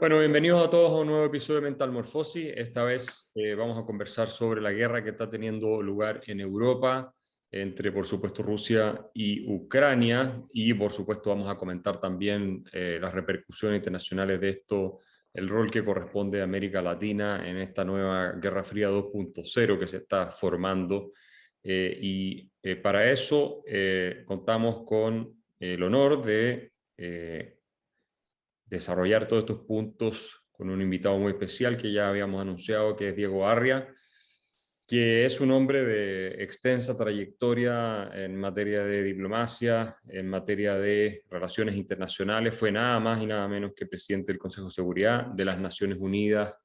Bueno, bienvenidos a todos a un nuevo episodio de Mental Morfosis. Esta vez vamos a conversar sobre la guerra que está teniendo lugar en Europa entre, por supuesto, Rusia y Ucrania. Y, por supuesto, vamos a comentar también las repercusiones internacionales de esto, el rol que corresponde a América Latina en esta nueva Guerra Fría 2.0 que se está formando. Para eso contamos con el honor de desarrollar todos estos puntos con un invitado muy especial que ya habíamos anunciado, que es Diego Arria, que es un hombre de extensa trayectoria en materia de diplomacia, en materia de relaciones internacionales. Fue nada más y nada menos que presidente del Consejo de Seguridad de las Naciones Unidas,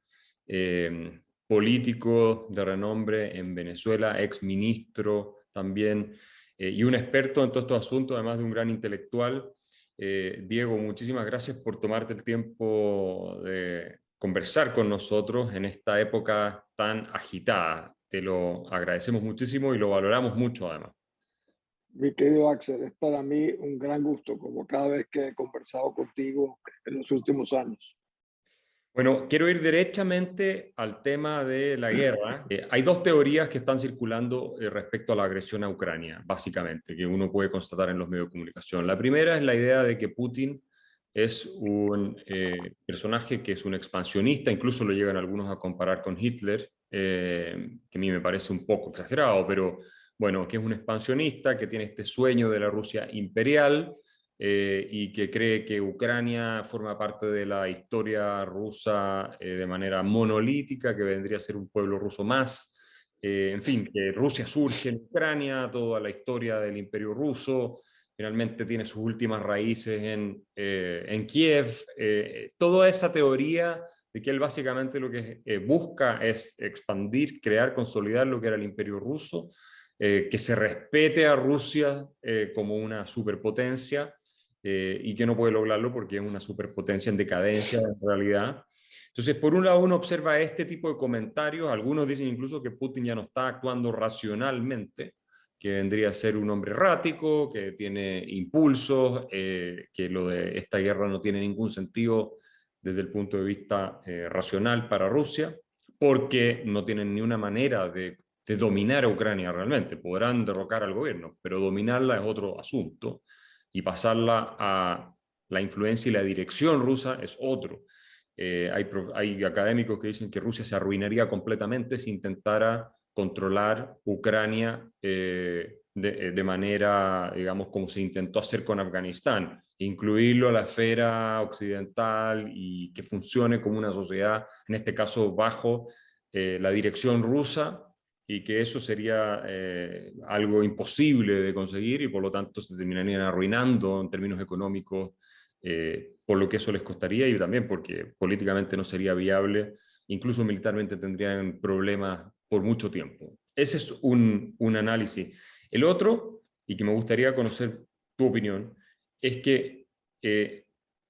político de renombre en Venezuela, ex ministro también, y un experto en todos estos asuntos, además de un gran intelectual. Diego, muchísimas gracias por tomarte el tiempo de conversar con nosotros en esta época tan agitada. Te lo agradecemos muchísimo y lo valoramos mucho además. Mi querido Axel, es para mí un gran gusto, como cada vez que he conversado contigo en los últimos años. Bueno, quiero ir derechamente al tema de la guerra. Hay dos teorías que están circulando respecto a la agresión a Ucrania, básicamente, que uno puede constatar en los medios de comunicación. La primera es la idea de que Putin es un personaje que es un expansionista, incluso lo llegan algunos a comparar con Hitler, que a mí me parece un poco exagerado, pero bueno, que es un expansionista, que tiene este sueño de la Rusia imperial, y que cree que Ucrania forma parte de la historia rusa de manera monolítica, que vendría a ser un pueblo ruso más. En fin, que Rusia surge en Ucrania, toda la historia del Imperio Ruso, finalmente tiene sus últimas raíces en Kiev. Toda esa teoría de que él básicamente lo que busca es expandir, crear, consolidar lo que era el Imperio Ruso, que se respete a Rusia como una superpotencia, y que no puede lograrlo porque es una superpotencia en decadencia en realidad. Entonces, por un lado, uno observa este tipo de comentarios, algunos dicen incluso que Putin ya no está actuando racionalmente, que vendría a ser un hombre errático, que tiene impulsos, que lo de esta guerra no tiene ningún sentido desde el punto de vista racional para Rusia, porque no tienen ni una manera de dominar a Ucrania realmente. Podrán derrocar al gobierno, pero dominarla es otro asunto y pasarla a la influencia y la dirección rusa es otro. Hay académicos que dicen que Rusia se arruinaría completamente si intentara controlar Ucrania de manera, digamos, como se intentó hacer con Afganistán, incluirlo a la esfera occidental y que funcione como una sociedad, en este caso bajo la dirección rusa, y que eso sería algo imposible de conseguir y por lo tanto se terminarían arruinando en términos económicos, por lo que eso les costaría y también porque políticamente no sería viable, incluso militarmente tendrían problemas por mucho tiempo. Ese es un análisis. El otro, y que me gustaría conocer tu opinión, es que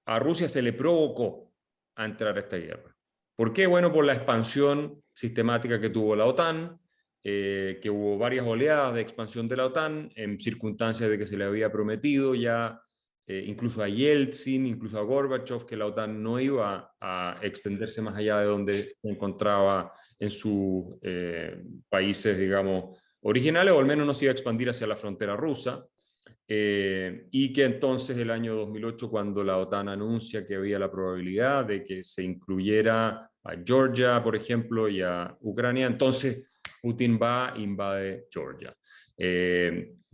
a Rusia se le provocó a entrar a esta guerra. ¿Por qué? Bueno, por la expansión sistemática que tuvo la OTAN, que hubo varias oleadas de expansión de la OTAN en circunstancias de que se le había prometido ya, incluso a Yeltsin, incluso a Gorbachev, que la OTAN no iba a extenderse más allá de donde se encontraba en sus países, digamos, originales, o al menos no se iba a expandir hacia la frontera rusa. Y que entonces el año 2008, cuando la OTAN anuncia que había la probabilidad de que se incluyera a Georgia, por ejemplo, y a Ucrania, entonces Putin va e invade Georgia.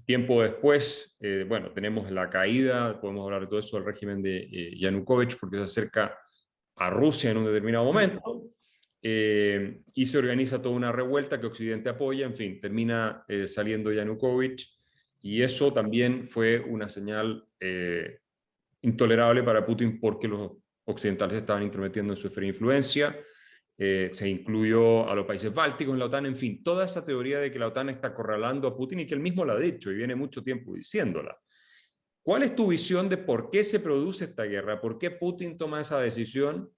Tiempo después, bueno, tenemos la caída, podemos hablar de todo eso, del régimen de Yanukovych, porque se acerca a Rusia en un determinado momento, y se organiza toda una revuelta que Occidente apoya, en fin, termina saliendo Yanukovych, y eso también fue una señal intolerable para Putin porque los occidentales estaban intrometiendo en su esfera de influencia. Se incluyó a los países bálticos en la OTAN, en fin, toda esta teoría de que la OTAN está acorralando a Putin y que él mismo la ha dicho y viene mucho tiempo diciéndola. ¿Cuál es tu visión de por qué se produce esta guerra? ¿Por qué Putin toma esa decisión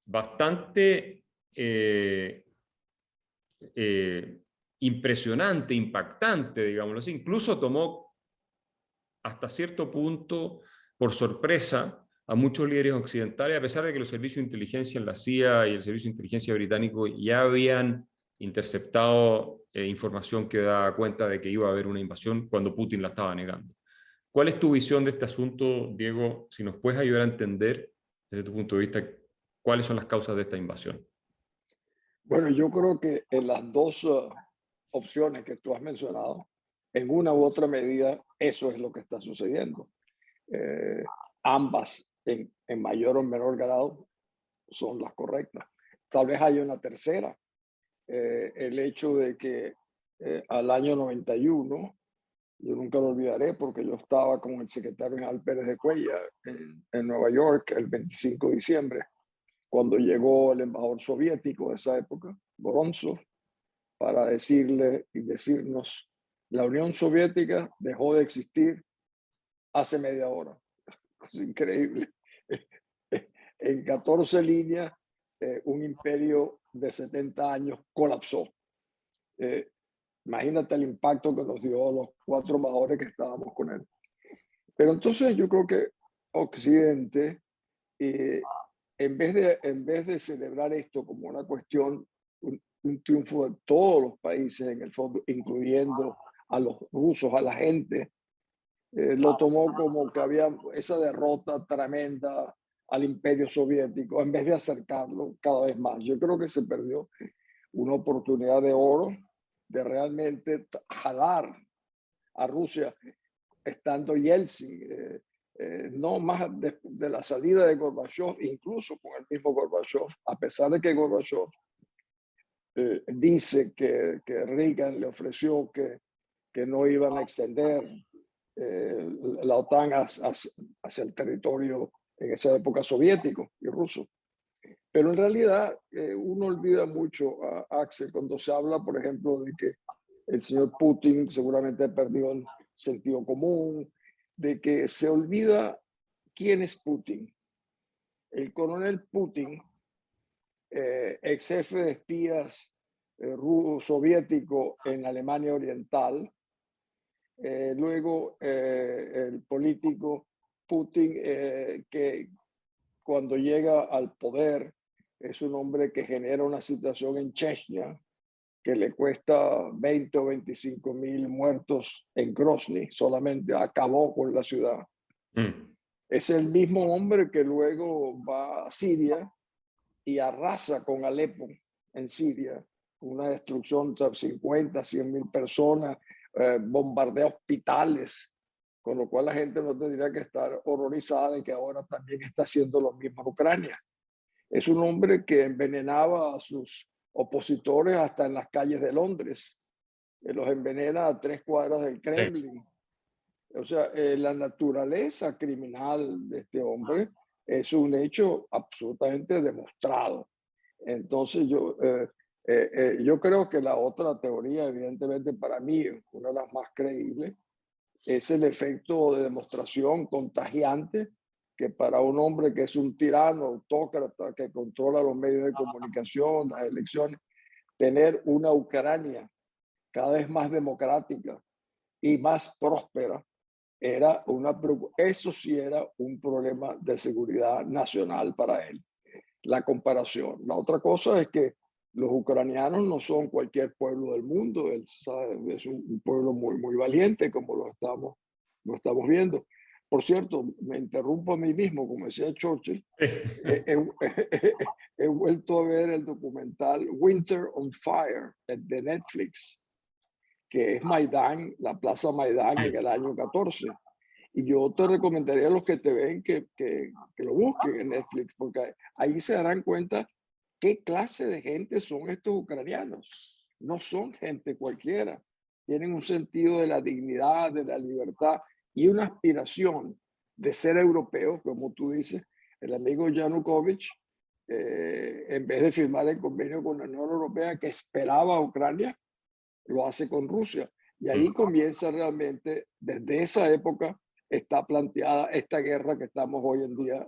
bastante eh, impresionante, impactante, digámoslo así? Incluso tomó hasta cierto punto por sorpresa a muchos líderes occidentales, a pesar de que los servicios de inteligencia, la CIA y el servicio de inteligencia británico ya habían interceptado información que da cuenta de que iba a haber una invasión cuando Putin la estaba negando. ¿Cuál es tu visión de este asunto, Diego? Si nos puedes ayudar a entender, desde tu punto de vista, cuáles son las causas de esta invasión. Bueno, yo creo que en las dos opciones que tú has mencionado, en una u otra medida, eso es lo que está sucediendo. Eh, ambas, en mayor o menor grado, son las correctas. Tal vez haya una tercera, el hecho de que al año 91, yo nunca lo olvidaré porque yo estaba con el secretario general Pérez de Cuellar en Nueva York el 25 de diciembre, cuando llegó el embajador soviético de esa época, Vorontsov, para decirle y decirnos, la Unión Soviética dejó de existir hace media hora. Es increíble. En 14 líneas, un imperio de 70 años colapsó. Imagínate el impacto que nos dio a los 4 embajadores que estábamos con él. Pero entonces yo creo que Occidente, en vez de celebrar esto como una cuestión, un triunfo de todos los países en el fondo, incluyendo a los rusos, a la gente, lo tomó como que había esa derrota tremenda al imperio soviético, en vez de acercarlo cada vez más. Yo creo que se perdió una oportunidad de oro de realmente jalar a Rusia, estando Yeltsin, no más de la salida de Gorbachev, incluso con el mismo Gorbachev, a pesar de que Gorbachev dice que Reagan le ofreció que no iban a extender la OTAN hacia el territorio en esa época soviético y ruso. Pero en realidad uno olvida mucho, Axel, cuando se habla, por ejemplo, de que el señor Putin seguramente perdió el sentido común, de que se olvida quién es Putin. El coronel Putin, ex jefe de espías soviético en Alemania Oriental, luego el político Putin, que cuando llega al poder es un hombre que genera una situación en Chechnya que le cuesta 20 o 25 mil muertos en Grozny, solamente acabó con la ciudad. Es el mismo hombre que luego va a Siria y arrasa con Alepo en Siria, una destrucción de 50, 100 mil personas, bombardea hospitales, con lo cual la gente no tendría que estar horrorizada de que ahora también está haciendo lo mismo en Ucrania. Es un hombre que envenenaba a sus opositores hasta en las calles de Londres, los envenena a 3 cuadras del Kremlin. O sea, la naturaleza criminal de este hombre es un hecho absolutamente demostrado. Entonces yo creo que la otra teoría, evidentemente para mí, una de las más creíbles, es el efecto de demostración contagiante que para un hombre que es un tirano, autócrata, que controla los medios de comunicación, las elecciones, tener una Ucrania cada vez más democrática y más próspera, eso sí era un problema de seguridad nacional para él. La comparación. La otra cosa es que los ucranianos no son cualquier pueblo del mundo, es un pueblo muy, muy valiente, como lo estamos viendo. Por cierto, me interrumpo a mí mismo, como decía Churchill, he vuelto a ver el documental Winter on Fire de Netflix, que es Maidán, la Plaza Maidán en el año 14. Y yo te recomendaría a los que te ven que lo busquen en Netflix, porque ahí se darán cuenta qué clase de gente son estos ucranianos. No son gente cualquiera. Tienen un sentido de la dignidad, de la libertad y una aspiración de ser europeos, como tú dices. El amigo Yanukovych, en vez de firmar el convenio con la Unión Europea que esperaba a Ucrania, lo hace con Rusia. Y ahí comienza realmente, desde esa época, está planteada esta guerra que estamos hoy en día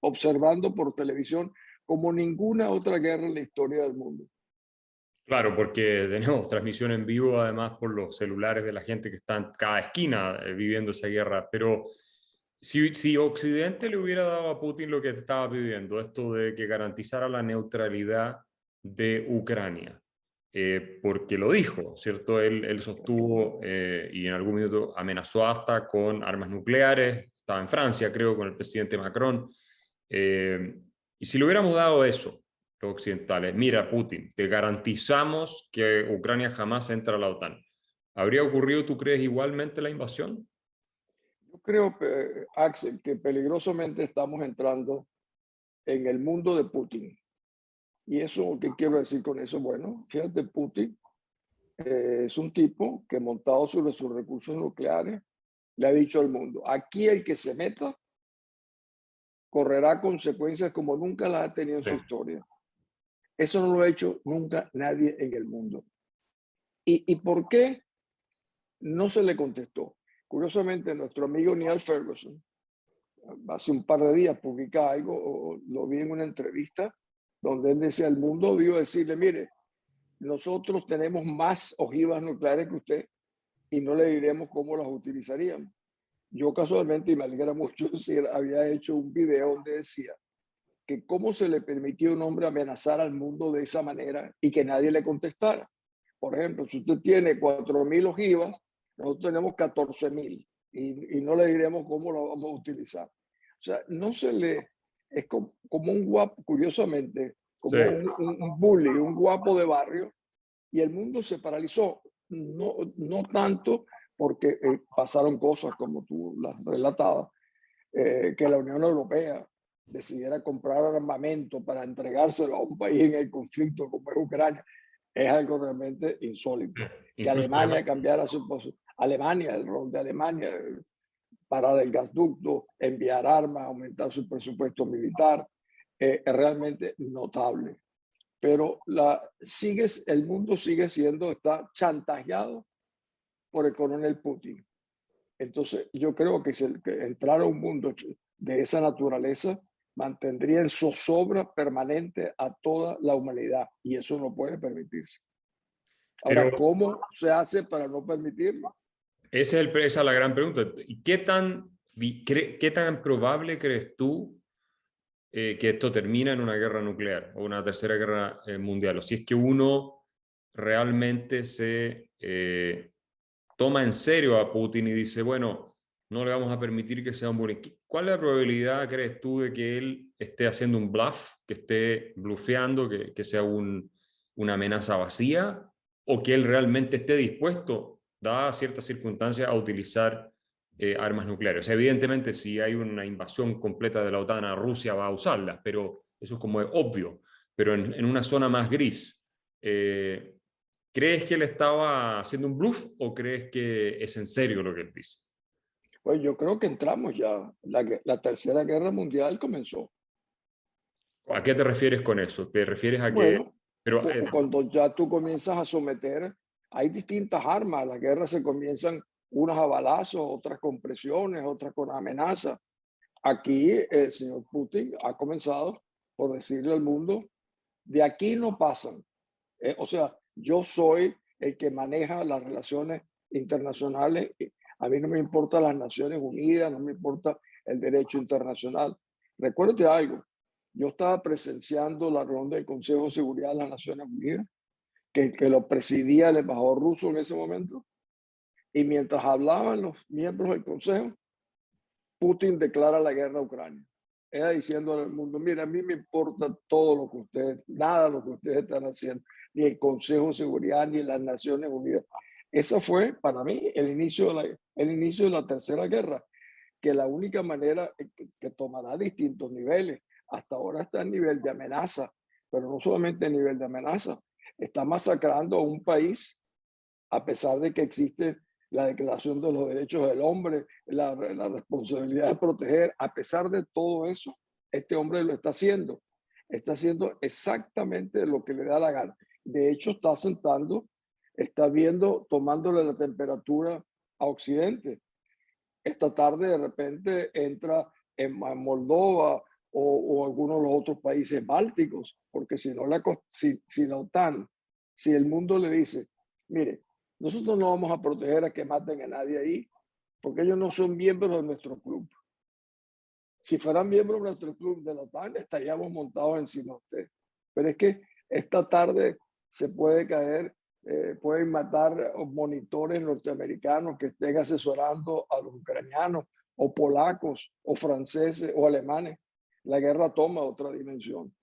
observando por televisión como ninguna otra guerra en la historia del mundo. Claro, porque tenemos transmisión en vivo, además por los celulares de la gente que está en cada esquina viviendo esa guerra. Pero Si Occidente le hubiera dado a Putin lo que te estaba pidiendo, esto de que garantizara la neutralidad de Ucrania, porque lo dijo, ¿cierto? Él sostuvo y en algún minuto amenazó hasta con armas nucleares, estaba en Francia, creo, con el presidente Macron. Y si le hubiéramos dado eso, los occidentales, mira, Putin, te garantizamos que Ucrania jamás entra a la OTAN, ¿habría ocurrido, tú crees, igualmente la invasión? Yo creo, Axel, que peligrosamente estamos entrando en el mundo de Putin. ¿Y eso qué quiero decir con eso? Bueno, fíjate, Putin es un tipo que montado sobre sus recursos nucleares le ha dicho al mundo, aquí el que se meta correrá consecuencias como nunca las ha tenido en Sí. su historia. Eso no lo ha hecho nunca nadie en el mundo. ¿Y por qué no se le contestó? Curiosamente, nuestro amigo Neil Ferguson, hace un par de días publica algo, o lo vi en una entrevista, donde él decía, el mundo debió decirle, mire, nosotros tenemos más ojivas nucleares que usted y no le diremos cómo las utilizaríamos. Yo casualmente, y me alegra mucho decir, había hecho un video donde decía que cómo se le permitía a un hombre amenazar al mundo de esa manera y que nadie le contestara. Por ejemplo, si usted tiene 4.000 ojivas, nosotros tenemos 14.000 y no le diremos cómo lo vamos a utilizar. O sea, no se le, es como un guapo, curiosamente, Sí. como un bully, un guapo de barrio, y el mundo se paralizó. No, no tanto porque pasaron cosas como tú las relatabas, que la Unión Europea decidiera comprar armamento para entregárselo a un país en el conflicto como es Ucrania, es algo realmente insólito. Que Incluso Alemania cambiara su posición. Alemania, el rol de Alemania, parar el gasoducto, enviar armas, aumentar su presupuesto militar, es realmente notable. Pero el mundo sigue siendo, está chantajeado por el coronel Putin. Entonces, yo creo que, que entrar a un mundo de esa naturaleza mantendría en zozobra permanente a toda la humanidad y eso no puede permitirse. Pero Ahora, ¿cómo se hace para no permitirlo? esa es la gran pregunta. ¿Y qué tan probable crees tú que esto termina en una guerra nuclear o una tercera guerra mundial? O si es que uno realmente se toma en serio a Putin y dice, bueno, no le vamos a permitir que sea un buen... ¿Cuál es la probabilidad, crees tú, de que él esté haciendo un bluff, que esté blufeando, que sea una amenaza vacía, o que él realmente esté dispuesto, dadas ciertas circunstancias, a utilizar armas nucleares? O sea, evidentemente, si hay una invasión completa de la OTAN a Rusia, va a usarlas, pero eso es como obvio. Pero en una zona más gris, ¿crees que él estaba haciendo un bluff o crees que es en serio lo que él dice? Pues yo creo que entramos ya. La Tercera Guerra Mundial comenzó. ¿A qué te refieres con eso? ¿Te refieres a que... Bueno, Pero, cuando ya tú comienzas a someter, hay distintas armas. Las guerras se comienzan unas a balazos, otras con presiones, otras con amenazas. Aquí el señor Putin ha comenzado por decirle al mundo, de aquí no pasan. O sea, yo soy el que maneja las relaciones internacionales. A mí no me importan las Naciones Unidas, no me importa el derecho internacional. Recuerde algo, yo estaba presenciando la reunión del Consejo de Seguridad de las Naciones Unidas, que lo presidía el embajador ruso en ese momento, y mientras hablaban los miembros del Consejo, Putin declara la guerra a Ucrania. Era diciendo al mundo, mira, a mí me importa todo lo que ustedes, nada de lo que ustedes están haciendo, ni el Consejo de Seguridad, ni las Naciones Unidas. Ese fue para mí el inicio de la Tercera Guerra, que la única manera que tomará distintos niveles, hasta ahora está a nivel de amenaza, pero no solamente a nivel de amenaza, está masacrando a un país a pesar de que existe la Declaración de los Derechos del Hombre, la responsabilidad de proteger, a pesar de todo eso, este hombre lo está haciendo. Está haciendo exactamente lo que le da la gana. De hecho, está sentando, está viendo, tomándole la temperatura a Occidente. Esta tarde de repente entra en Moldova o algunos de los otros países bálticos, porque si no si la OTAN, si el mundo le dice, mire, nosotros no vamos a proteger a que maten a nadie ahí, porque ellos no son miembros de nuestro club. Si fueran miembros de nuestro club de la OTAN, estaríamos montados encima de usted. Pero es que esta tarde se puede caer, pueden matar monitores norteamericanos que estén asesorando a los ucranianos, o polacos, o franceses, o alemanes. La guerra toma otra dimensión.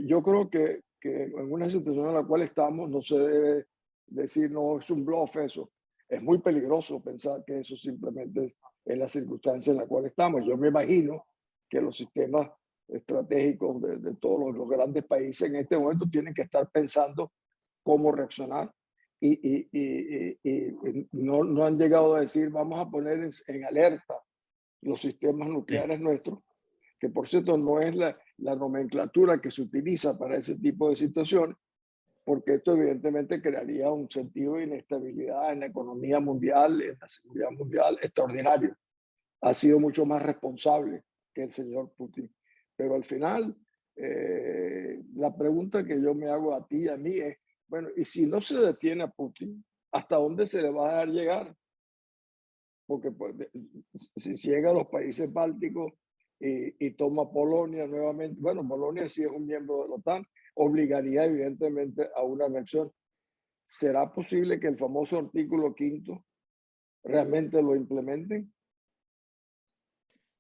Yo creo que en una situación en la cual estamos no se debe decir, no, es un bluff eso. Es muy peligroso pensar que eso simplemente es la circunstancia en la cual estamos. Yo me imagino que los sistemas estratégicos de todos los grandes países en este momento tienen que estar pensando cómo reaccionar y no han llegado a decir vamos a poner en alerta los sistemas nucleares nuestros, que por cierto no es la nomenclatura que se utiliza para ese tipo de situaciones, porque esto evidentemente crearía un sentido de inestabilidad en la economía mundial, en la seguridad mundial extraordinario. Ha sido mucho más responsable que el señor Putin. Pero al final, la pregunta que yo me hago a ti y a mí es, bueno, y si no se detiene a Putin, ¿hasta dónde se le va a dejar llegar? Porque pues, si llega a los países bálticos y toma Polonia nuevamente, bueno, Polonia sí es un miembro de la OTAN, obligaría evidentemente a una reacción. ¿Será posible que el famoso artículo 5 realmente lo implementen?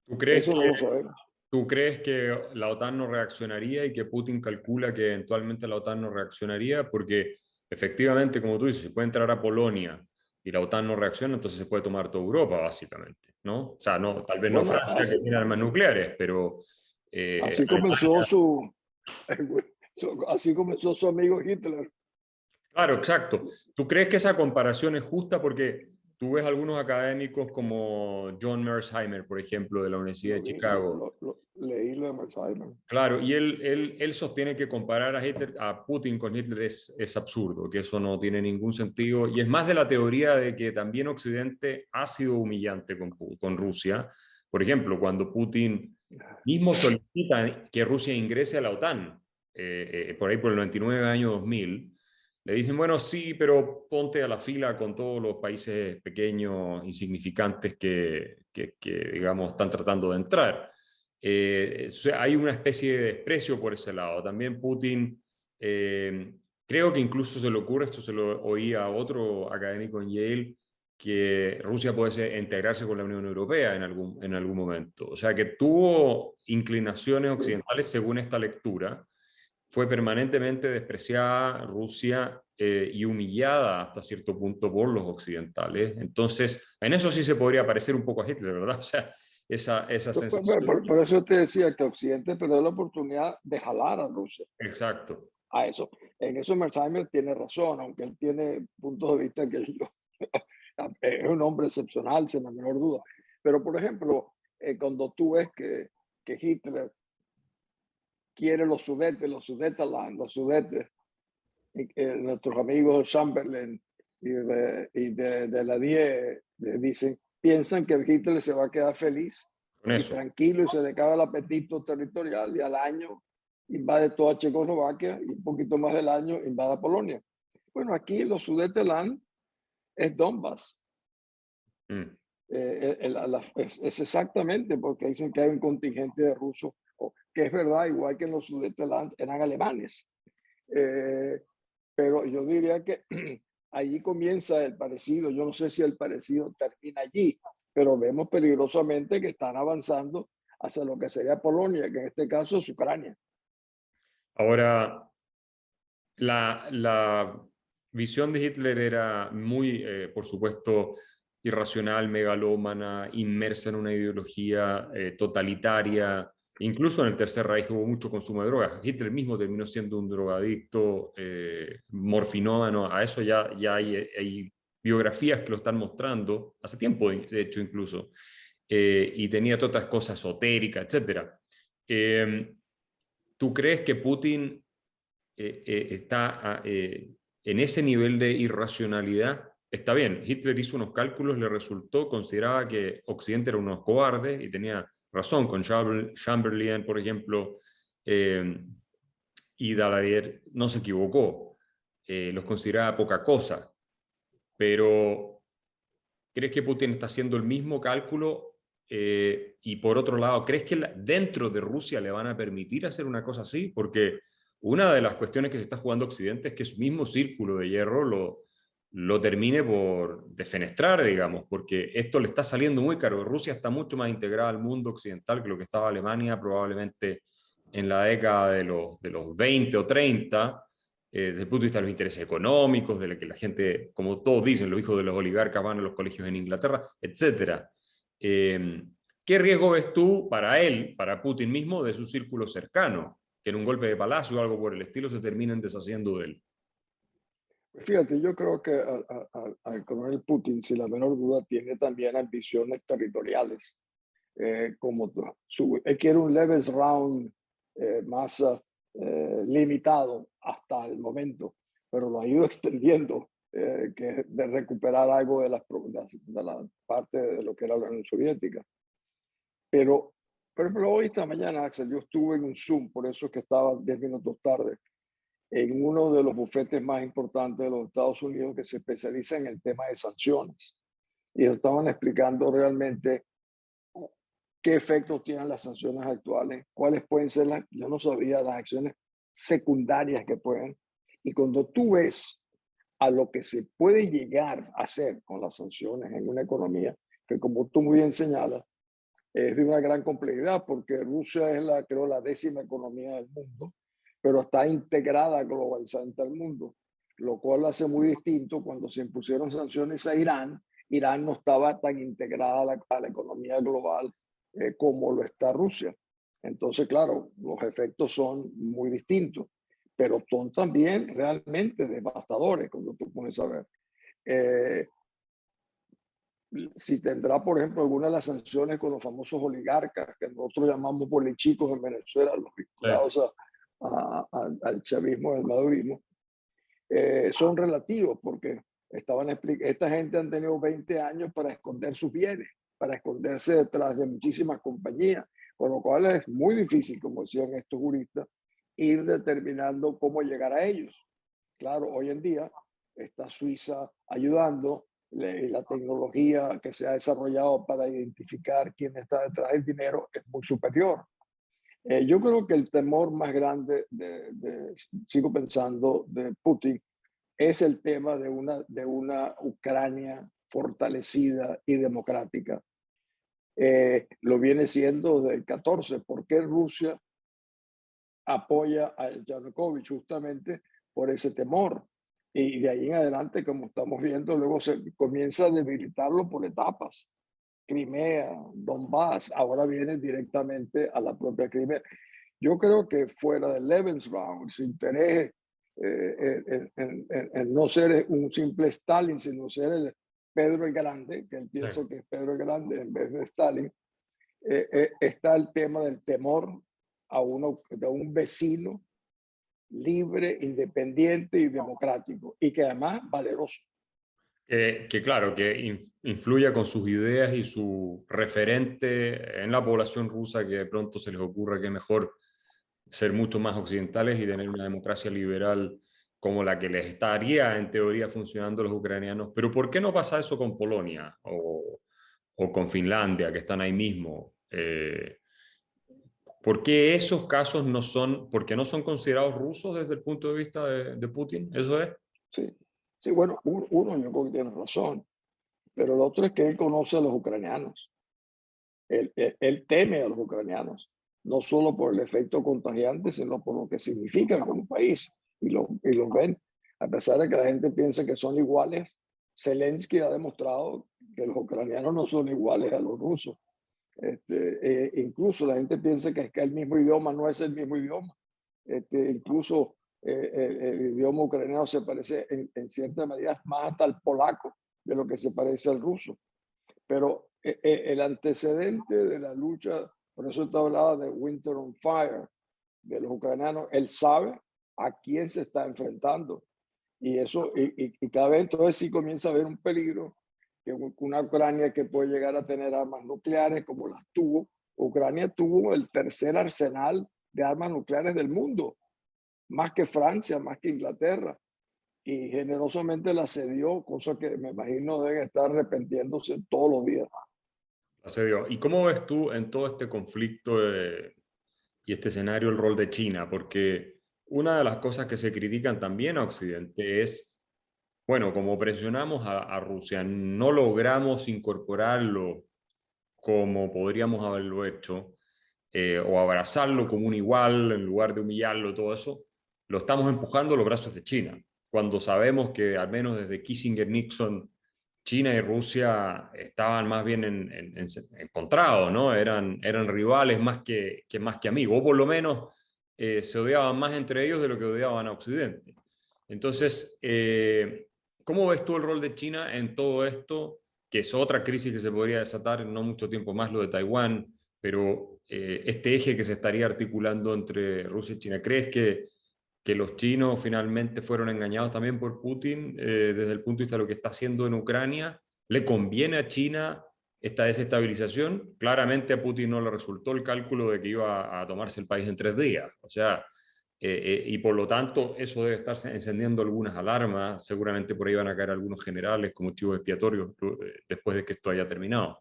¿Tú crees Eso no que, lo sabemos. tú crees que la OTAN no reaccionaría y que Putin calcula que eventualmente la OTAN no reaccionaría? Porque efectivamente, como tú dices, se puede entrar a Polonia y la OTAN no reacciona, entonces se puede tomar toda Europa, básicamente, ¿no? O sea, no, tal vez no Bueno, Francia, que tiene armas nucleares, pero así comenzó Alemania. así comenzó su amigo Hitler. Claro, exacto. ¿Tú crees que esa comparación es justa? Porque tú ves algunos académicos como John Mersheimer, por ejemplo, de la Universidad Lo de vi, Chicago. leí lo de Mersheimer. Claro, y él sostiene que comparar a Hitler, a Putin con Hitler es absurdo, que eso no tiene ningún sentido, y es más de la teoría de que también Occidente ha sido humillante con Rusia. Por ejemplo, cuando Putin mismo solicita que Rusia ingrese a la OTAN, por ahí por el 99 año 2000, le dicen, bueno, sí, pero ponte a la fila con todos los países pequeños, insignificantes que digamos, están tratando de entrar. Hay una especie de desprecio por ese lado. También Putin, creo que incluso se le ocurre, esto se lo oí a otro académico en Yale, que Rusia puede integrarse con la Unión Europea en algún momento. O sea que tuvo inclinaciones occidentales según esta lectura. Fue permanentemente despreciada Rusia y humillada hasta cierto punto por los occidentales. Entonces, en eso sí se podría parecer un poco a Hitler, ¿verdad? O sea, esa sensación. Por eso te decía que Occidente perdió la oportunidad de jalar a Rusia Exacto. a eso. En eso Mersheimer tiene razón, aunque él tiene puntos de vista que yo, es un hombre excepcional, sin la menor duda. Pero, por ejemplo, cuando tú ves que Hitler quiere los Sudetenland, los Sudetes, nuestros amigos Chamberlain de la DIE dicen, piensan que Hitler se va a quedar feliz Con y eso. tranquilo y se le acaba el apetito territorial y al año invade toda Checoslovaquia y un poquito más del año invade Polonia. Bueno, aquí los Sudetenland es Donbass. Mm. Es exactamente porque dicen que hay un contingente de rusos, que es verdad, igual que en los Sudetenland eran alemanes. Pero yo diría que allí comienza el parecido. Yo no sé si el parecido termina allí, pero vemos peligrosamente que están avanzando hacia lo que sería Polonia, que en este caso es Ucrania. Ahora, la visión de Hitler era muy, por supuesto, irracional, megalómana, inmersa en una ideología totalitaria. Incluso en el Tercer Reich hubo mucho consumo de drogas. Hitler mismo terminó siendo un drogadicto, morfinómano. A eso ya hay biografías que lo están mostrando, hace tiempo, de hecho, incluso. Y tenía todas estas cosas esotéricas, etc. ¿Tú crees que Putin está en ese nivel de irracionalidad? Está bien, Hitler hizo unos cálculos, le resultó, consideraba que Occidente era unos cobardes y tenía razón con Chamberlain, por ejemplo, y Daladier no se equivocó, los consideraba poca cosa, pero ¿crees que Putin está haciendo el mismo cálculo Y por otro lado, ¿crees que dentro de Rusia le van a permitir hacer una cosa así? Porque una de las cuestiones que se está jugando Occidente es que su mismo círculo de hierro lo termine por defenestrar, digamos, porque esto le está saliendo muy caro. Rusia está mucho más integrada al mundo occidental que lo que estaba Alemania probablemente en la década de los 20 o 30, desde el punto de vista de los intereses económicos, de que la gente, como todos dicen, los hijos de los oligarcas van a los colegios en Inglaterra, etcétera. ¿Qué riesgo ves tú para él, para Putin mismo, de su círculo cercano, que en un golpe de palacio o algo por el estilo se terminen deshaciendo de él? Fíjate, yo creo que al coronel Putin, sin la menor duda, tiene también ambiciones territoriales. Él quiere un Lebensraum más limitado hasta el momento, pero lo ha ido extendiendo, que de recuperar algo de la parte de lo que era la Unión Soviética. Pero, por ejemplo, hoy esta mañana, Axel, yo estuve en un Zoom, por eso es que estaba 10 minutos tarde, en uno de los bufetes más importantes de los Estados Unidos que se especializa en el tema de sanciones. Y estaban explicando realmente qué efectos tienen las sanciones actuales, cuáles pueden ser yo no sabía las acciones secundarias que pueden. Y cuando tú ves a lo que se puede llegar a hacer con las sanciones en una economía, que como tú muy bien señalas, es de una gran complejidad porque Rusia es creo, la 10ª economía del mundo, pero está integrada globalizante al mundo, lo cual hace muy distinto cuando se impusieron sanciones a Irán. Irán no estaba tan integrada a la economía global como lo está Rusia. Entonces, claro, los efectos son muy distintos, pero son también realmente devastadores cuando tú pones a ver. Si tendrá, por ejemplo, alguna de las sanciones con los famosos oligarcas, que nosotros llamamos bolichicos en Venezuela, los vinculados al chavismo, al madurismo, son relativos porque esta gente han tenido 20 años para esconder sus bienes, para esconderse detrás de muchísimas compañías, con lo cual es muy difícil, como decían estos juristas, ir determinando cómo llegar a ellos. Claro, hoy en día está Suiza ayudando, la tecnología que se ha desarrollado para identificar quién está detrás del dinero es muy superior. Yo creo que el temor más grande, sigo pensando, de Putin es el tema de una Ucrania fortalecida y democrática. Lo viene siendo desde el 14. ¿Por qué Rusia apoya a Yanukovych? Justamente por ese temor. Y de ahí en adelante, como estamos viendo, luego se comienza a debilitarlo por etapas. Crimea, Donbass, ahora viene directamente a la propia Crimea. Yo creo que fuera del Lebensraum, su interés en no ser un simple Stalin, sino ser el Pedro el Grande, que él piensa que es Pedro el Grande en vez de Stalin, está el tema del temor a un vecino libre, independiente y democrático, y que además valeroso. Que claro, que influya con sus ideas y su referente en la población rusa, que de pronto se les ocurra que es mejor ser mucho más occidentales y tener una democracia liberal como la que les estaría en teoría funcionando a los ucranianos. Pero ¿por qué no pasa eso con Polonia o con Finlandia, que están ahí mismo? ¿Por qué esos casos porque no son considerados rusos desde el punto de vista de Putin? ¿Eso es? Sí, sí, bueno, uno yo creo que tiene razón, pero el otro es que él conoce a los ucranianos. Él teme a los ucranianos, no solo por el efecto contagiante, sino por lo que significan como país. Y lo ven, a pesar de que la gente piensa que son iguales, Zelensky ha demostrado que los ucranianos no son iguales a los rusos. Incluso la gente piensa que el mismo idioma no es el mismo idioma. Incluso el idioma ucraniano se parece en cierta medida más hasta al polaco de lo que se parece al ruso. Pero el antecedente de la lucha, por eso te hablaba de Winter on Fire, de los ucranianos, él sabe a quién se está enfrentando. Y eso, y cada vez entonces sí comienza a haber un peligro, que una Ucrania que puede llegar a tener armas nucleares como las tuvo. Ucrania tuvo el tercer arsenal de armas nucleares del mundo, más que Francia, más que Inglaterra, y generosamente la cedió, cosa que me imagino deben estar arrepintiéndose todos los días. Se dio. ¿Y cómo ves tú en todo este conflicto y este escenario el rol de China? Porque una de las cosas que se critican también a Occidente es, bueno, como presionamos a Rusia, no logramos incorporarlo como podríamos haberlo hecho, o abrazarlo como un igual en lugar de humillarlo, todo eso, lo estamos empujando a los brazos de China, cuando sabemos que al menos desde Kissinger, Nixon, China y Rusia estaban más bien encontrados, ¿no? Eran rivales más que amigos, o por lo menos se odiaban más entre ellos de lo que odiaban a Occidente. Entonces, ¿cómo ves tú el rol de China en todo esto? Que es otra crisis que se podría desatar en no mucho tiempo más, lo de Taiwán, pero este eje que se estaría articulando entre Rusia y China, ¿crees que los chinos finalmente fueron engañados también por Putin desde el punto de vista de lo que está haciendo en Ucrania? ¿Le conviene a China esta desestabilización? Claramente a Putin no le resultó el cálculo de que iba a tomarse el país en 3 días. O sea, y por lo tanto eso debe estar encendiendo algunas alarmas. Seguramente por ahí van a caer algunos generales como chivos expiatorios después de que esto haya terminado.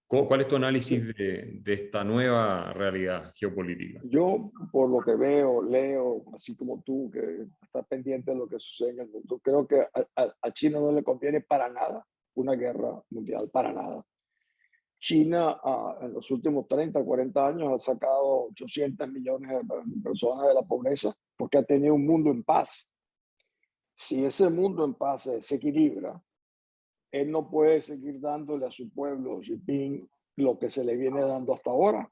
¿Cuál es tu análisis de esta nueva realidad geopolítica? Yo, por lo que veo, leo, así como tú, que estás pendiente de lo que sucede en el mundo, creo que a China no le conviene para nada una guerra mundial, para nada. China en los últimos 30, 40 años ha sacado 800 millones de personas de la pobreza porque ha tenido un mundo en paz. Si ese mundo en paz se equilibra, él no puede seguir dándole a su pueblo, Xi Jinping, lo que se le viene dando hasta ahora.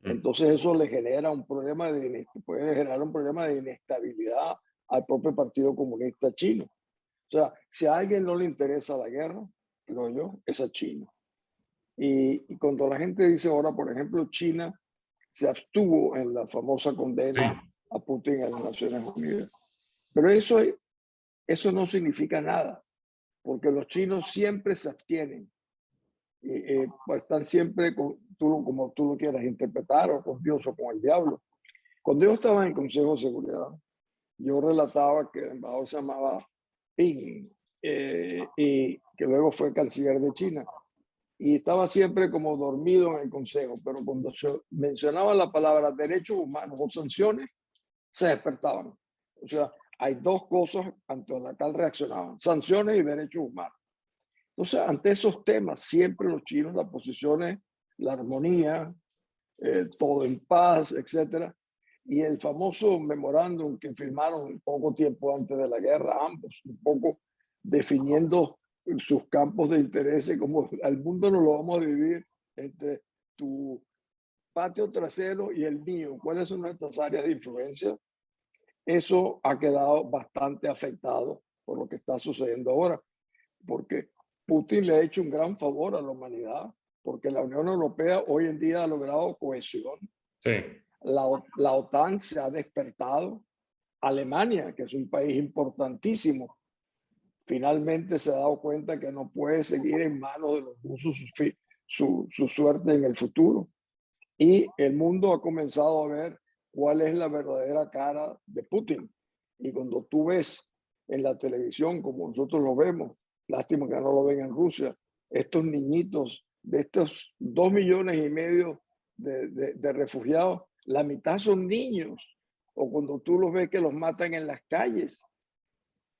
Entonces eso le genera un problema puede generar un problema de inestabilidad al propio Partido Comunista Chino. O sea, si a alguien no le interesa la guerra, creo yo, es a China. Y cuando la gente dice ahora, por ejemplo, China se abstuvo en la famosa Sí, condena a Putin en las Naciones Unidas. Pero eso no significa nada, porque los chinos siempre se abstienen. Pues están siempre, como tú lo quieras interpretar, o con Dios o con el diablo. Cuando yo estaba en el Consejo de Seguridad, yo relataba que el embajador se llamaba Ping, y que luego fue canciller de China. Y estaba siempre como dormido en el Consejo, pero cuando se mencionaba la palabra derechos humanos o sanciones, se despertaban. O sea, hay dos cosas ante las cuales reaccionaban: sanciones y derechos humanos. Entonces, ante esos temas, siempre los chinos, la posición es la armonía, todo en paz, etcétera. Y el famoso memorándum que firmaron poco tiempo antes de la guerra, ambos, un poco definiendo sus campos de interés, como al mundo nos lo vamos a dividir entre tu patio trasero y el mío, cuáles son nuestras áreas de influencia. Eso ha quedado bastante afectado por lo que está sucediendo ahora, porque Putin le ha hecho un gran favor a la humanidad, porque la Unión Europea hoy en día ha logrado cohesión. sí. La OTAN se ha despertado. Alemania, que es un país importantísimo, finalmente se ha dado cuenta que no puede seguir en manos de los rusos su suerte en el futuro. Y el mundo ha comenzado a ver cuál es la verdadera cara de Putin. Y cuando tú ves en la televisión, como nosotros lo vemos, lástima que no lo ven en Rusia, estos niñitos de estos 2,5 millones de refugiados, la mitad son niños. O cuando tú los ves que los matan en las calles,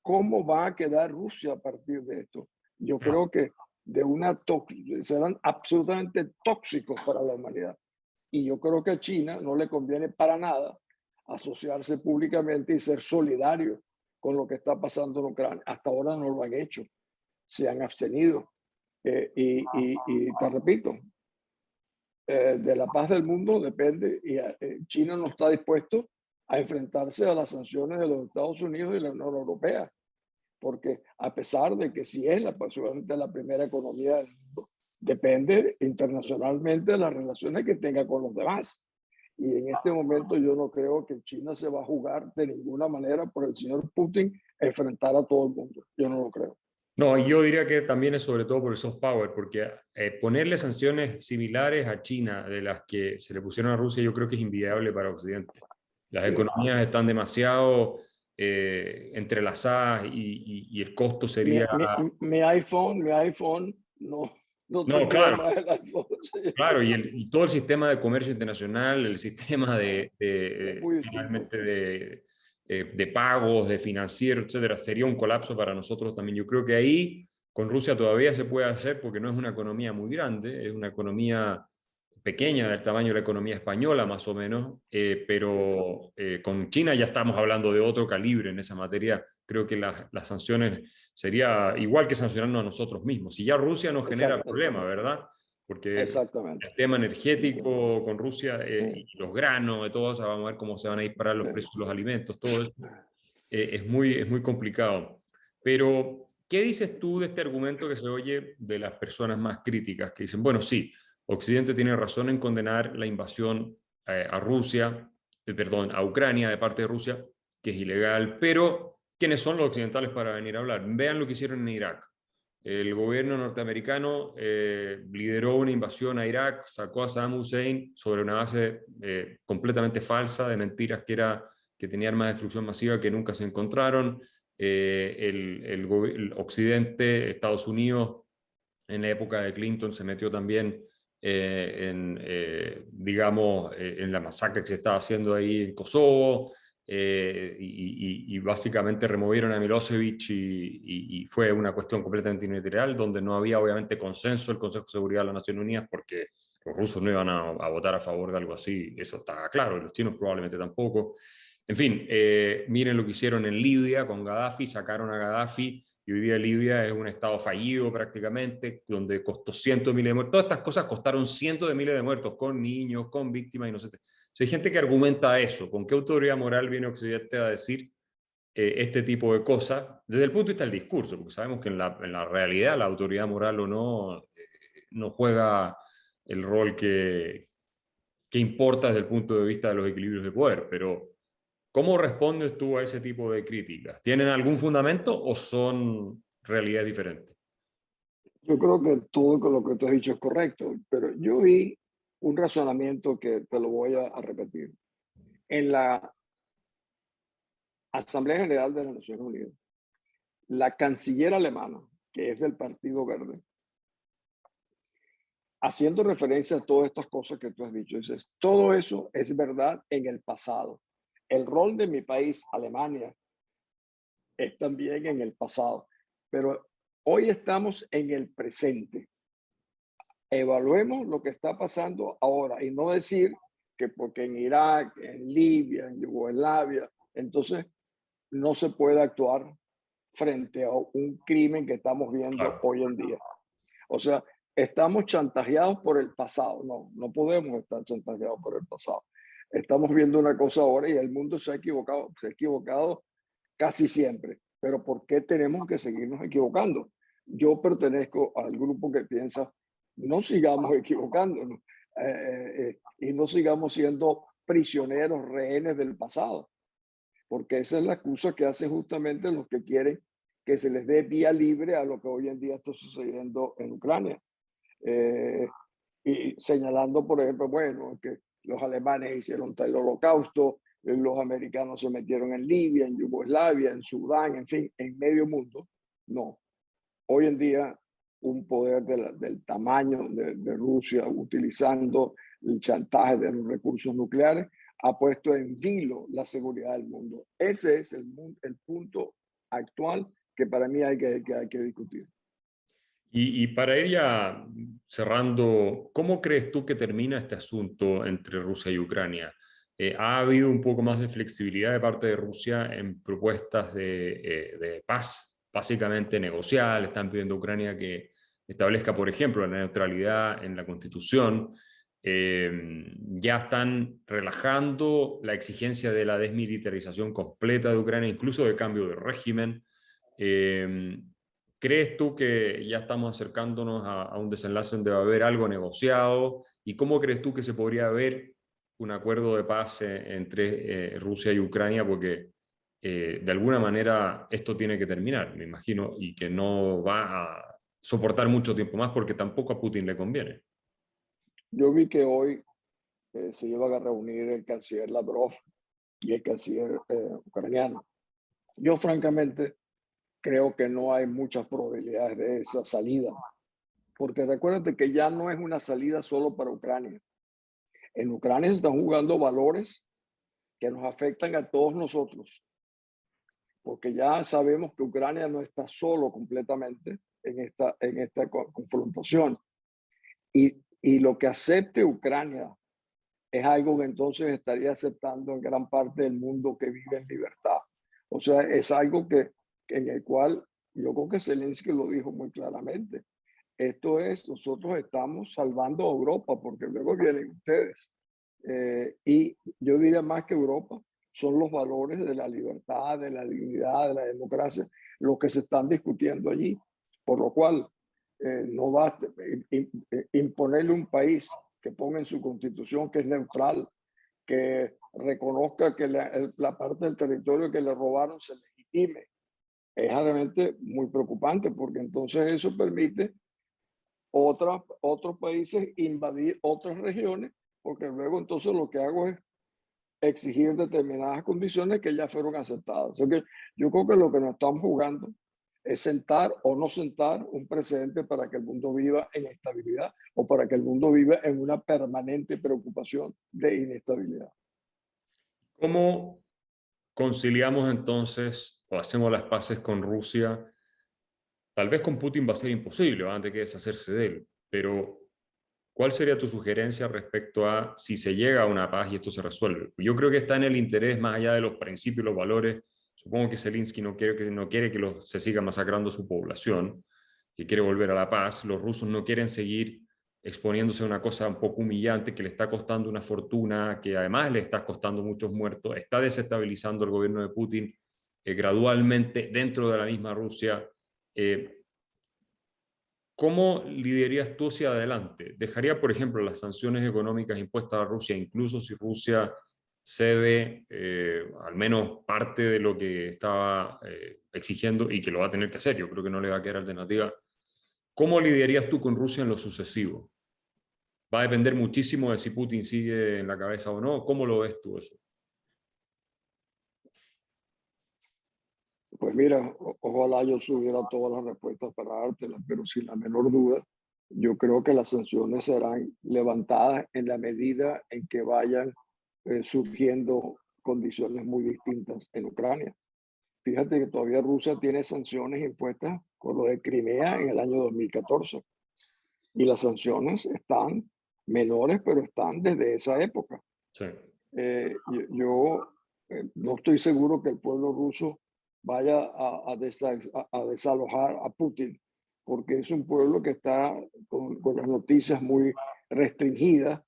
¿cómo va a quedar Rusia a partir de esto? Yo creo que serán absolutamente tóxicos para la humanidad. Y yo creo que a China no le conviene para nada asociarse públicamente y ser solidario con lo que está pasando en Ucrania. Hasta ahora no lo han hecho, se han abstenido. Y te repito, de la paz del mundo depende, y China no está dispuesto a enfrentarse a las sanciones de los Estados Unidos y la Unión Europea, porque a pesar de que sí es posiblemente la primera economía del mundo, depende internacionalmente de las relaciones que tenga con los demás. Y en este momento yo no creo que China se va a jugar de ninguna manera por el señor Putin a enfrentar a todo el mundo. Yo no lo creo. No, y yo diría que también es sobre todo por el soft power, porque ponerle sanciones similares a China de las que se le pusieron a Rusia yo creo que es inviable para Occidente. Las Sí. economías están demasiado entrelazadas y el costo sería... Mi iPhone no no No, tendría claro, más el iPhone. Sí. claro, y todo el sistema de comercio internacional, el sistema Es muy distinto. finalmente de pagos, de financiero, etcétera, sería un colapso para nosotros también. Yo creo que ahí con Rusia todavía se puede hacer porque no es una economía muy grande, es una economía pequeña del tamaño de la economía española más o menos, pero con China ya estamos hablando de otro calibre en esa materia. Creo que las sanciones sería igual que sancionarnos a nosotros mismos. Si ya Rusia nos genera Exact- problemas, ¿verdad? Porque Exactamente. el tema Exact- energético con Rusia eh, y los granos, de todo eso, vamos a ver cómo se van a disparar los eh, precios de los alimentos, todo eso es muy complicado. Pero, ¿qué dices tú de este argumento que se oye de las personas más críticas que dicen, bueno, sí, Occidente tiene razón en condenar la invasión a Rusia, perdón, a Ucrania de parte de Rusia, que es ilegal, pero ¿quiénes son los occidentales para venir a hablar? Vean lo que hicieron en Irak. El gobierno norteamericano lideró una invasión a Irak, sacó a Saddam Hussein sobre una base completamente falsa de mentiras que tenía armas de destrucción masiva que nunca se encontraron. El Occidente, Estados Unidos, en la época de Clinton se metió también digamos, en la masacre que se estaba haciendo ahí en Kosovo, y básicamente removieron a Milosevic y fue una cuestión completamente unilateral, donde no había obviamente consenso del Consejo de Seguridad de las Naciones Unidas porque los rusos no iban a votar a favor de algo así, eso está claro, los chinos probablemente tampoco. En fin, miren lo que hicieron en Libia con Gaddafi, sacaron a Gaddafi y hoy día Libia es un estado fallido prácticamente, donde costó cientos de miles de muertos. Todas estas cosas costaron cientos de miles de muertos, con niños, con víctimas inocentes. Si hay gente que argumenta eso, ¿con qué autoridad moral viene Occidente a decir este tipo de cosas? Desde el punto de vista del discurso, porque sabemos que en la realidad la autoridad moral o no, no juega el rol que importa desde el punto de vista de los equilibrios de poder, pero ¿cómo respondes tú a ese tipo de críticas? ¿Tienen algún fundamento o son realidades diferentes? Yo creo que todo lo que tú has dicho es correcto, pero yo vi un razonamiento que te lo voy a repetir. En la Asamblea General de las Naciones Unidas, la canciller alemana, que es del Partido Verde, haciendo referencia a todas estas cosas que tú has dicho, dices, todo eso es verdad en el pasado. El rol de mi país, Alemania, es también en el pasado, pero hoy estamos en el presente. Evaluemos lo que está pasando ahora y no decir que porque en Irak, en Libia, en Yugoslavia, entonces no se puede actuar frente a un crimen que estamos viendo Claro. hoy en día. O sea, estamos chantajeados por el pasado. No, no podemos estar chantajeados por el pasado. Estamos viendo una cosa ahora y el mundo se ha equivocado casi siempre. Pero ¿por qué tenemos que seguirnos equivocando? Yo pertenezco al grupo que piensa, no sigamos equivocándonos y no sigamos siendo prisioneros, rehenes del pasado, porque esa es la excusa que hacen justamente los que quieren que se les dé vía libre a lo que hoy en día está sucediendo en Ucrania. Eh, y señalando, por ejemplo, bueno, que los alemanes hicieron tal holocausto, los americanos se metieron en Libia, en Yugoslavia, en Sudán, en fin, en medio mundo. No. Hoy en día, un poder del tamaño de Rusia, utilizando el chantaje de los recursos nucleares, ha puesto en vilo la seguridad del mundo. Ese es el punto actual que para mí hay que discutir. Y para ir ya cerrando, ¿cómo crees tú que termina este asunto entre Rusia y Ucrania? ¿Ha habido un poco más de flexibilidad de parte de Rusia en propuestas de paz, básicamente negociar? Están pidiendo a Ucrania que establezca, por ejemplo, la neutralidad en la Constitución. Ya están relajando la exigencia de la desmilitarización completa de Ucrania, incluso de cambio de régimen. Eh, ¿Crees tú que ya estamos acercándonos a un desenlace donde va a haber algo negociado? ¿Y cómo crees tú que se podría ver un acuerdo de paz entre Rusia y Ucrania? Porque de alguna manera esto tiene que terminar, me imagino, y que no va a soportar mucho tiempo más porque tampoco a Putin le conviene. Yo vi que hoy se iban a reunir el canciller Lavrov y el canciller ucraniano. Yo francamente creo que no hay muchas probabilidades de esa salida. porque recuérdate que ya no es una salida solo para Ucrania. En Ucrania se están jugando valores que nos afectan a todos nosotros, porque ya sabemos que Ucrania no está solo completamente en esta confrontación. Y lo que acepte Ucrania es algo que entonces estaría aceptando en gran parte del mundo que vive en libertad. O sea, es algo en el cual yo creo que Zelensky lo dijo muy claramente. Esto es, nosotros estamos salvando a Europa porque luego vienen ustedes. Y yo diría más que Europa, son los valores de la libertad, de la dignidad, de la democracia, los que se están discutiendo allí. Por lo cual, no basta imponerle un país que ponga en su constitución que es neutral, que reconozca que la parte del territorio que le robaron se legitime. Es realmente muy preocupante porque entonces eso permite otros países invadir otras regiones, porque luego entonces lo que hago es exigir determinadas condiciones que ya fueron aceptadas. O sea que yo creo que lo que nos estamos jugando es sentar o no sentar un precedente para que el mundo viva en estabilidad o para que el mundo viva en una permanente preocupación de inestabilidad. ¿Cómo conciliamos entonces o hacemos las paces con Rusia? Tal vez con Putin va a ser imposible, van a tener que deshacerse de él, pero ¿cuál sería tu sugerencia respecto a si se llega a una paz y esto se resuelve? Yo creo que está en el interés, más allá de los principios y los valores. Supongo que Zelensky no quiere que se siga masacrando su población, que quiere volver a la paz. Los rusos no quieren seguir exponiéndose a una cosa un poco humillante que le está costando una fortuna, que además le está costando muchos muertos, está desestabilizando el gobierno de Putin gradualmente dentro de la misma Rusia. Eh, ¿Cómo liderarías tú hacia adelante? ¿Dejaría, por ejemplo, las sanciones económicas impuestas a Rusia, incluso si Rusia cede al menos parte de lo que estaba exigiendo y que lo va a tener que hacer? Yo creo que no le va a quedar alternativa. ¿Cómo lidiarías tú con Rusia en lo sucesivo? Va a depender muchísimo de si Putin sigue en la cabeza o no. ¿Cómo lo ves tú eso? Pues mira, ojalá yo tuviera todas las respuestas para dártelas, pero sin la menor duda, yo creo que las sanciones serán levantadas en la medida en que vayan surgiendo condiciones muy distintas en Ucrania. Fíjate que todavía Rusia tiene sanciones impuestas por lo de Crimea en el año 2014 y las sanciones están menores, pero están desde esa época. Sí. Yo no estoy seguro que el pueblo ruso vaya a desalojar a Putin, porque es un pueblo que está con las noticias muy restringidas,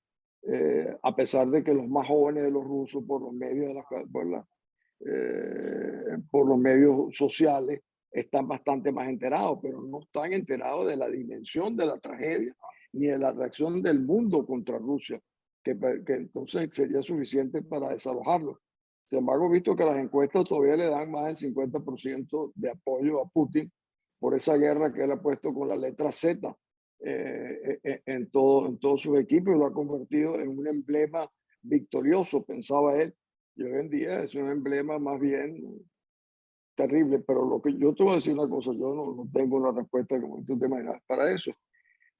a pesar de que los más jóvenes de los rusos, por los medios, por los medios sociales, están bastante más enterados, pero no están enterados de la dimensión de la tragedia ni de la reacción del mundo contra Rusia, que entonces sería suficiente para desalojarlo. Sin embargo, visto que las encuestas todavía le dan más del 50% de apoyo a Putin por esa guerra que él ha puesto con la letra Z en todos sus equipos y lo ha convertido en un emblema victorioso, pensaba él. Y hoy en día es un emblema más bien terrible, pero lo que yo te voy a decir una cosa, yo no tengo una respuesta como tú te imaginas para eso,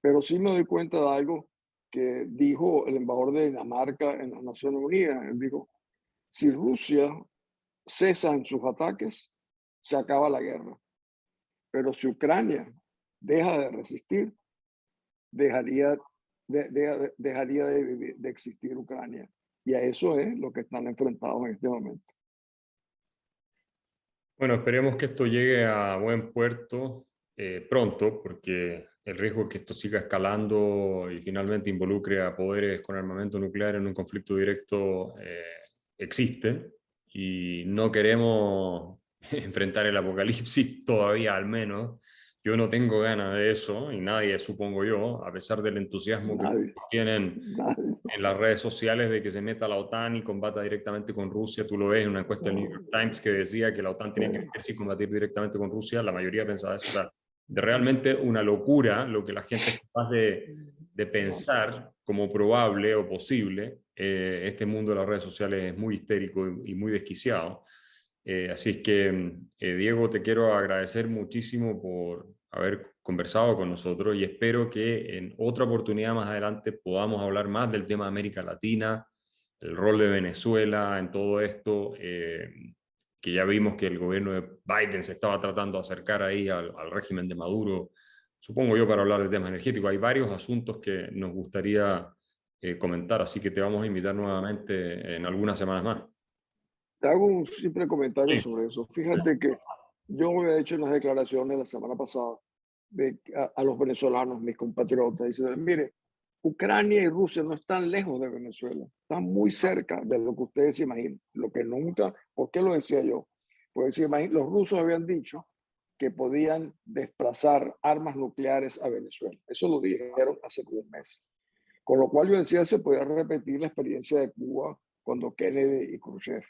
pero sí me doy cuenta de algo que dijo el embajador de Dinamarca en las Naciones Unidas. Él dijo, si Rusia cesa en sus ataques, se acaba la guerra. Pero si Ucrania deja de resistir, dejaría de existir Ucrania. Y a eso es lo que están enfrentados en este momento. Bueno, esperemos que esto llegue a buen puerto pronto, porque el riesgo es que esto siga escalando y finalmente involucre a poderes con armamento nuclear en un conflicto directo existe, y no queremos enfrentar el apocalipsis todavía, al menos. Yo no tengo ganas de eso, y nadie, supongo yo, a pesar del entusiasmo que Nadie, tienen nadie. en las redes sociales de que se meta la OTAN y combata directamente con Rusia. Tú lo ves en una encuesta del New York Times que decía que la OTAN tenía que meterse y combatir directamente con Rusia. La mayoría pensaba eso. O sea, de realmente una locura lo que la gente es capaz de pensar como probable o posible. Este mundo de las redes sociales es muy histérico y muy desquiciado. Así es que, Diego, te quiero agradecer muchísimo por haber conversado con nosotros y espero que en otra oportunidad más adelante podamos hablar más del tema de América Latina, el rol de Venezuela en todo esto, que ya vimos que el gobierno de Biden se estaba tratando de acercar ahí al régimen de Maduro, supongo yo, para hablar de temas energéticos. Hay varios asuntos que nos gustaría comentar, así que te vamos a invitar nuevamente en algunas semanas más. Te hago un simple comentario Sí, sobre eso. Fíjate que yo había hecho unas declaraciones la semana pasada a los venezolanos, mis compatriotas, diciendo, mire, Ucrania y Rusia no están lejos de Venezuela, están muy cerca de lo que ustedes se imaginan, lo que nunca, ¿por qué lo decía yo? Pues los rusos habían dicho que podían desplazar armas nucleares a Venezuela. Eso lo dijeron hace como un mes. Con lo cual yo decía, se podía repetir la experiencia de Cuba cuando Kennedy y Khrushchev,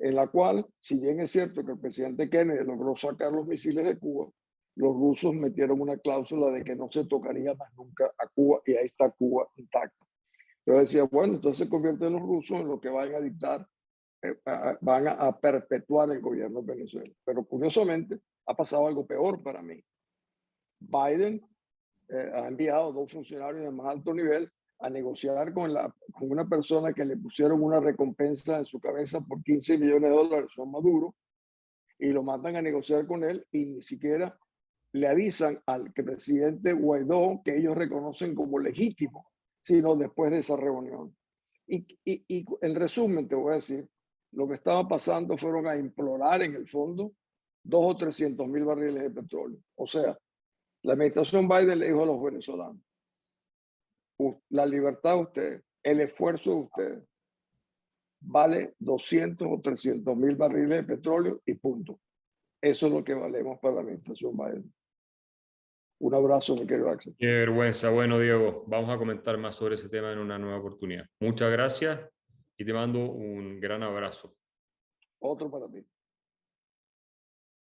en la cual, si bien es cierto que el presidente Kennedy logró sacar los misiles de Cuba, los rusos metieron una cláusula de que no se tocaría más nunca a Cuba y ahí está Cuba intacta. Yo decía, bueno, entonces se convierten los rusos en lo que van a dictar, van a perpetuar el gobierno de Venezuela. Pero curiosamente ha pasado algo peor para mí. Biden ha enviado 2 funcionarios de más alto nivel a negociar con una persona que le pusieron una recompensa en su cabeza por $15 millones, son Maduro, y lo mandan a negociar con él y ni siquiera le avisan al presidente Guaidó que ellos reconocen como legítimo, sino después de esa reunión. Y en resumen te voy a decir, lo que estaba pasando fueron a implorar en el fondo 200 o 300 mil barriles de petróleo. O sea, la administración Biden le dijo a los venezolanos, la libertad de ustedes, el esfuerzo de ustedes, vale 200 o 300 mil barriles de petróleo y punto. Eso es lo que valemos para la administración Biden. Un abrazo, mi querido Axel. qué vergüenza. Bueno, Diego, vamos a comentar más sobre ese tema en una nueva oportunidad. Muchas gracias y te mando un gran abrazo. Otro para ti.